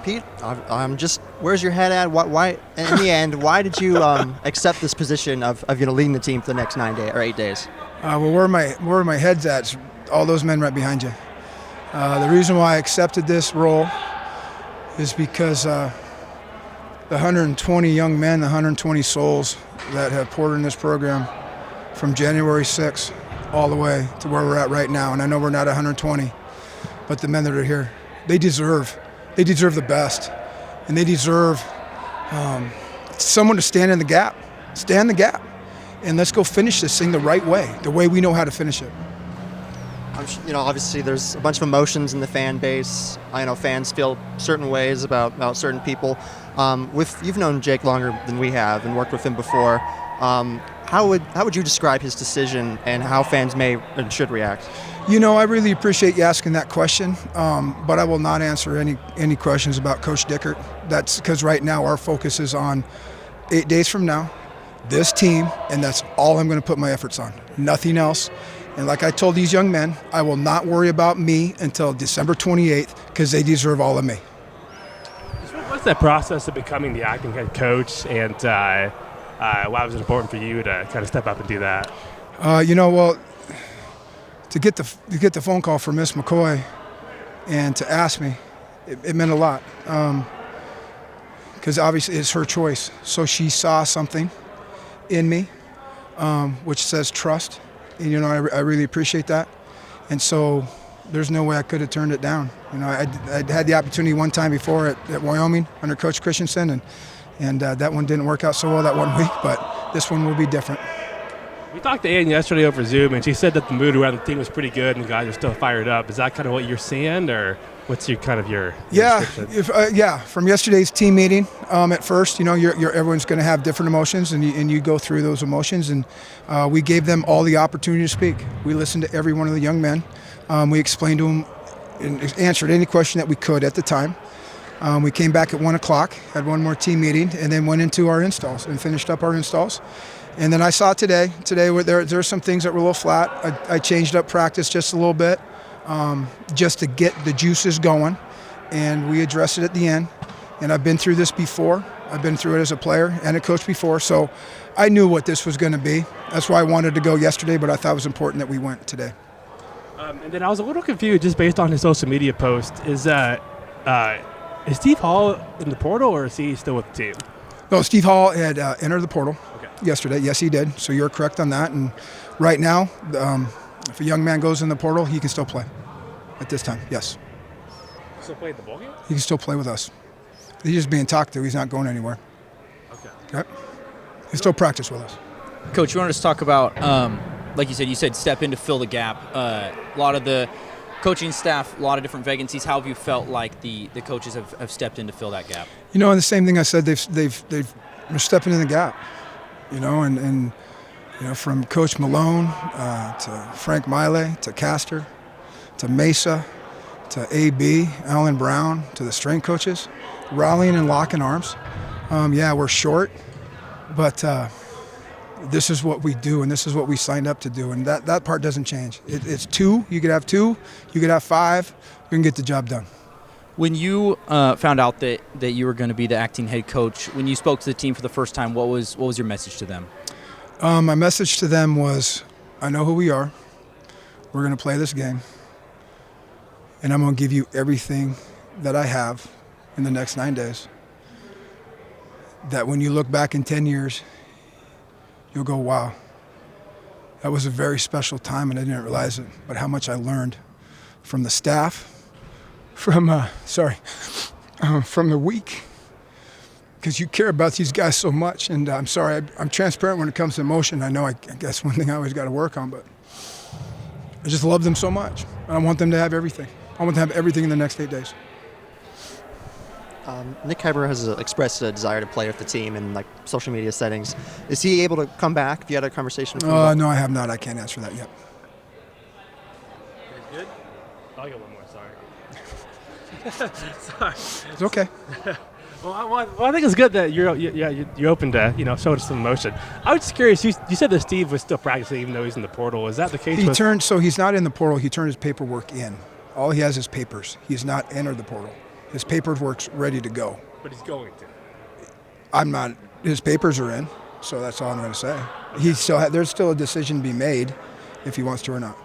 Pete, I'm just, where's your head at? Why in the end, why did you accept this position of leading the team for the next 8 days? Well, where my head's at is all those men right behind you. The reason why I accepted this role is because the 120 young men, the 120 souls that have poured in this program from January 6th all the way to where we're at right now, and I know we're not 120, but the men that are here, they deserve the best, and they deserve someone to stand in the gap, and let's go finish this thing the right way, the way we know how to finish it. Obviously there's a bunch of emotions in the fan base. I know fans feel certain ways about certain people. You've known Jake longer than we have and worked with him before. How would you describe his decision and how fans may and should react? I really appreciate you asking that question, but I will not answer any questions about Coach Dickert. That's because right now our focus is on 8 days from now, this team, and that's all I'm going to put my efforts on, nothing else. And like I told these young men, I will not worry about me until December 28th because they deserve all of me. What's that process of becoming the acting head coach, and why was it important for you to kind of step up and do that? Well, to get the phone call from Miss McCoy and to ask me, it meant a lot because obviously it's her choice. So she saw something in me, which says trust. And, I really appreciate that. And so there's no way I could have turned it down. I'd had the opportunity one time before at Wyoming under Coach Christensen, and that one didn't work out so well that 1 week, but this one will be different. We talked to Ann yesterday over Zoom, and she said that the mood around the team was pretty good and the guys are still fired up. Is that kind of what you're seeing, or what's your Yeah, from yesterday's team meeting, at first, everyone's going to have different emotions, and you go through those emotions, and we gave them all the opportunity to speak. We listened to every one of the young men. We explained to them and answered any question that we could at the time. We came back at 1 o'clock, had one more team meeting, and then went into our installs and finished up our installs. And then I saw today there are some things that were a little flat. I changed up practice just a little bit just to get the juices going, and we addressed it at the end. And I've been through this before. I've been through it as a player and a coach before, so I knew what this was going to be. That's why I wanted to go yesterday, but I thought it was important that we went today. And then I was a little confused just based on his social media post. Is Steve Hall in the portal, or is he still with the team? No, Steve Hall had entered the portal yesterday. Yes, he did. So you're correct on that. And right now, if a young man goes in the portal, he can still play at this time. Yes. Still play at the ball game? He can still play with us. He's just being talked to. He's not going anywhere. Okay. He still practice with us. Coach, you wanted to talk about, like you said step in to fill the gap. A lot of the coaching staff, a lot of different vacancies. How have you felt like the coaches have stepped in to fill that gap? And the same thing I said, they're stepping in the gap. And from Coach Malone to Frank Miley to Castor to Mesa to AB, Alan Brown, to the strength coaches, rallying and locking arms. We're short, but this is what we do, and this is what we signed up to do, and that part doesn't change. It's two. You could have two. You could have five. We can get the job done. When you found out that you were going to be the acting head coach, when you spoke to the team for the first time, what was your message to them? My message to them was, I know who we are. We're going to play this game, and I'm going to give you everything that I have in the next 9 days. That when you look back in 10 years, you'll go, wow, that was a very special time, and I didn't realize it, but how much I learned from the staff, from the week, because you care about these guys so much. And I'm sorry, I'm transparent when it comes to emotion. I know I guess one thing I always got to work on, but I just love them so much. And I want them to have everything. I want them to have everything in the next 8 days. Nick Heiber has expressed a desire to play with the team in social media settings. Is he able to come back? Have you had a conversation with him? No, I have not. I can't answer that yet. Good? I'll get one more, sorry. Sorry. It's okay. Well, I think it's good that you're open to showing some emotion. I was just curious. You said that Steve was still practicing even though he's in the portal. Is that the case? So he's not in the portal. He turned his paperwork in. All he has is papers. He's not entered the portal. His paperwork's ready to go. But he's going to. I'm not. His papers are in, so that's all I'm going to say. There's still a decision to be made if he wants to or not.